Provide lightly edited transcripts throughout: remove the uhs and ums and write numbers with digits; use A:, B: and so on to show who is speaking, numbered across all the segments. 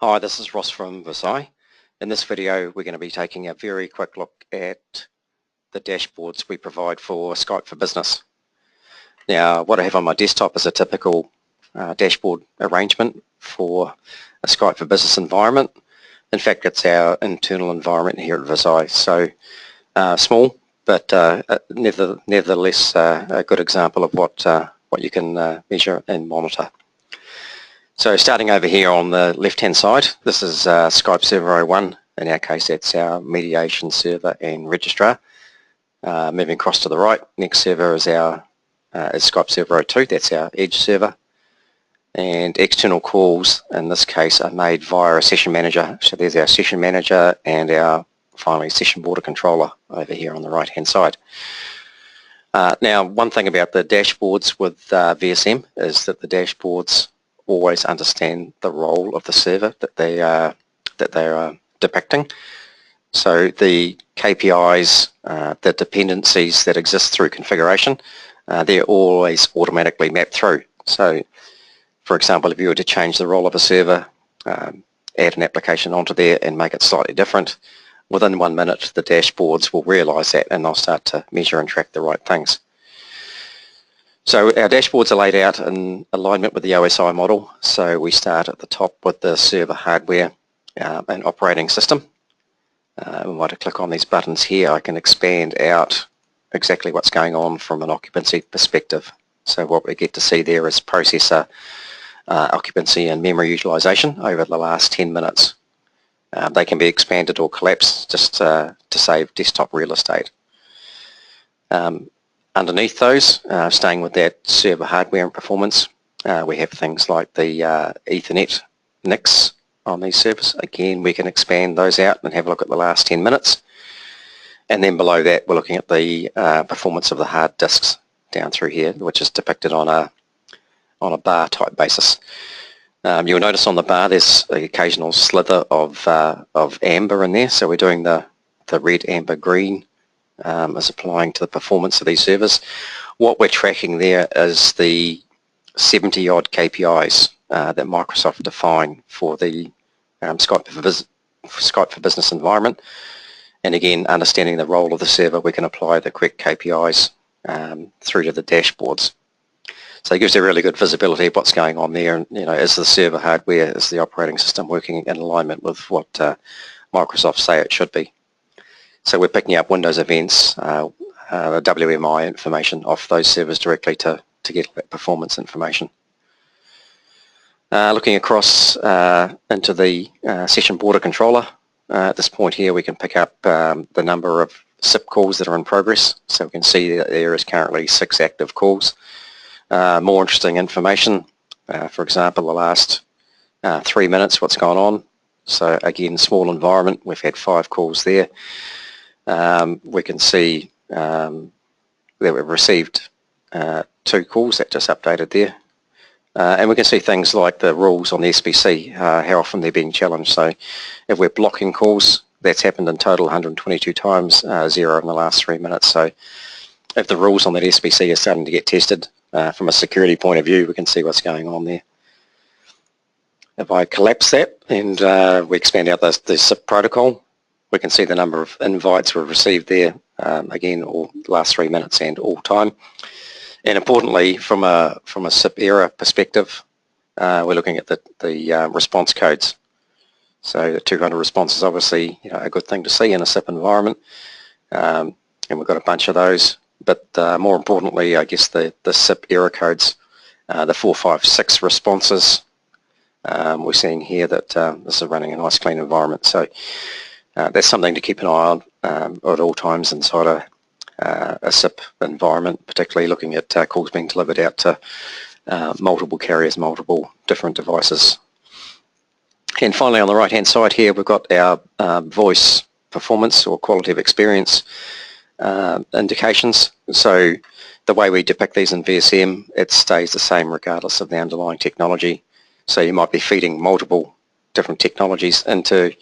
A: Hi, this is Ross from VSM. In this video we're going to be taking a very quick look at the dashboards we provide for Skype for Business. Now what I have on my desktop is a typical dashboard arrangement for a Skype for Business environment. In fact, it's our internal environment here at VSM, so small but nevertheless a good example of what you can measure and monitor. So starting over here on the left-hand side, this is Skype Server 01. In our case, that's our mediation server and registrar. Moving across to the right, next server is our Skype Server 02. That's our Edge server. And external calls, in this case, are made via a session manager. So there's our session manager and our, finally, session border controller over here on the right-hand side. Now, one thing about the dashboards with VSM is that the dashboards always understand the role of the server that they are depicting. So the KPIs, the dependencies that exist through configuration, they're always automatically mapped through. So for example, if you were to change the role of a server, add an application onto there and make it slightly different, within 1 minute the dashboards will realise that and they'll start to measure and track the right things. So our dashboards are laid out in alignment with the OSI model. So we start at the top with the server hardware and operating system. When I click on these buttons here, I can expand out exactly what's going on from an occupancy perspective. So what we get to see there is processor occupancy and memory utilization over the last 10 minutes. They can be expanded or collapsed just to save desktop real estate. Underneath those, staying with that server hardware and performance, we have things like the Ethernet NICs on these servers. Again, we can expand those out and have a look at the last 10 minutes. And then below that, we're looking at the performance of the hard disks down through here, which is depicted on a bar type basis. You'll notice on the bar there's the occasional slither of amber in there, so we're doing the red, amber, green is applying to the performance of these servers. What we're tracking there is the 70 odd KPIs that Microsoft define for the Skype for Business environment. And again, understanding the role of the server, we can apply the correct KPIs through to the dashboards. So it gives you really good visibility of what's going on there. And, you know, is the server hardware, is the operating system working in alignment with what Microsoft say it should be? So we're picking up Windows events, the WMI information off those servers directly to get that performance information. Looking across into the session border controller, at this point here we can pick up the number of SIP calls that are in progress. So we can see that there is currently 6 active calls. More interesting information, for example, the last 3 minutes, what's gone on. So again, small environment, we've had 5 calls there. We can see that we've received 2 calls that just updated there. And we can see things like the rules on the SBC, how often they're being challenged. So if we're blocking calls, that's happened in total 122 times, 0 in the last 3 minutes. So if the rules on that SBC are starting to get tested from a security point of view, we can see what's going on there. If I collapse that and we expand out the SIP protocol, we can see the number of invites we've received there, again, all last 3 minutes and all time. And importantly, from a SIP error perspective, we're looking at the response codes. So the 200 response is obviously, you know, a good thing to see in a SIP environment, and we've got a bunch of those. But more importantly, I guess the SIP error codes, the 456 responses, we're seeing here that this is running a nice clean environment. So that's something to keep an eye on at all times inside a SIP environment, particularly looking at calls being delivered out to multiple carriers, multiple different devices. And finally, on the right-hand side here, we've got our voice performance or quality of experience indications. So the way we depict these in VSM, it stays the same regardless of the underlying technology. So you might be feeding multiple different technologies into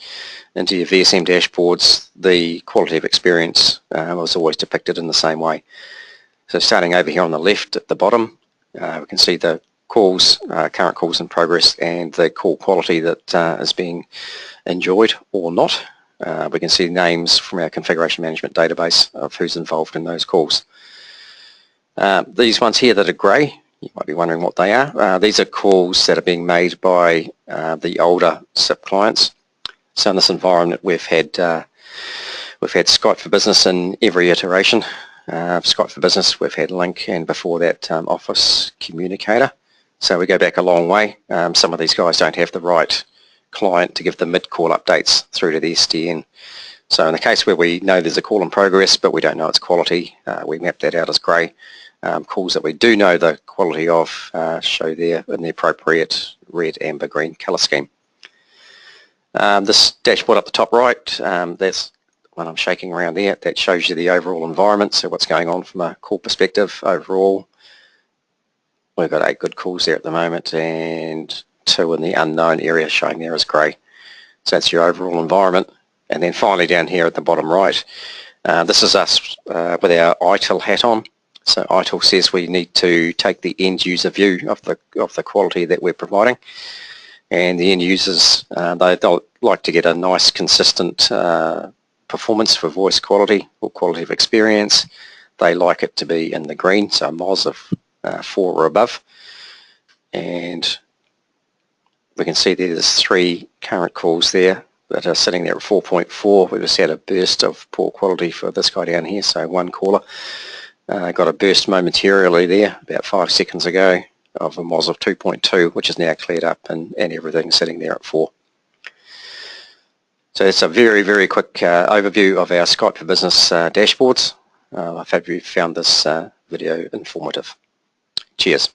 A: your VSM dashboards. The quality of experience was always depicted in the same way. So starting over here on the left at the bottom, we can see the calls, current calls in progress, and the call quality that is being enjoyed or not. We can see names from our configuration management database of who's involved in those calls. These ones here that are grey, you might be wondering what they are. These are calls that are being made by the older SIP clients. So in this environment we've had Skype for Business in every iteration. Skype for Business, we've had Link, and before that Office Communicator. So we go back a long way. Some of these guys don't have the right client to give the mid-call updates through to the SDN. So in the case where we know there's a call in progress but we don't know its quality, we map that out as grey. Calls that we do know the quality of show there in the appropriate red, amber, green colour scheme. This dashboard up the top right, that's when I'm shaking around there, that shows you the overall environment, so what's going on from a call perspective overall. We've got 8 good calls there at the moment and 2 in the unknown area showing there as grey. So that's your overall environment. And then finally down here at the bottom right, this is us with our ITIL hat on. So ITIL says we need to take the end user view of the quality that we're providing. And the end users, they'll like to get a nice consistent performance for voice quality or quality of experience. They like it to be in the green, so a MOS of 4 or above. And we can see there's 3 current calls there that are sitting there at 4.4. We just had a burst of poor quality for this guy down here, so one caller got a burst momentarily there about 5 seconds ago of a MOS of 2.2, which is now cleared up and everything's sitting there at 4. So it's a very, very quick overview of our Skype for Business dashboards. I hope you found this video informative. Cheers.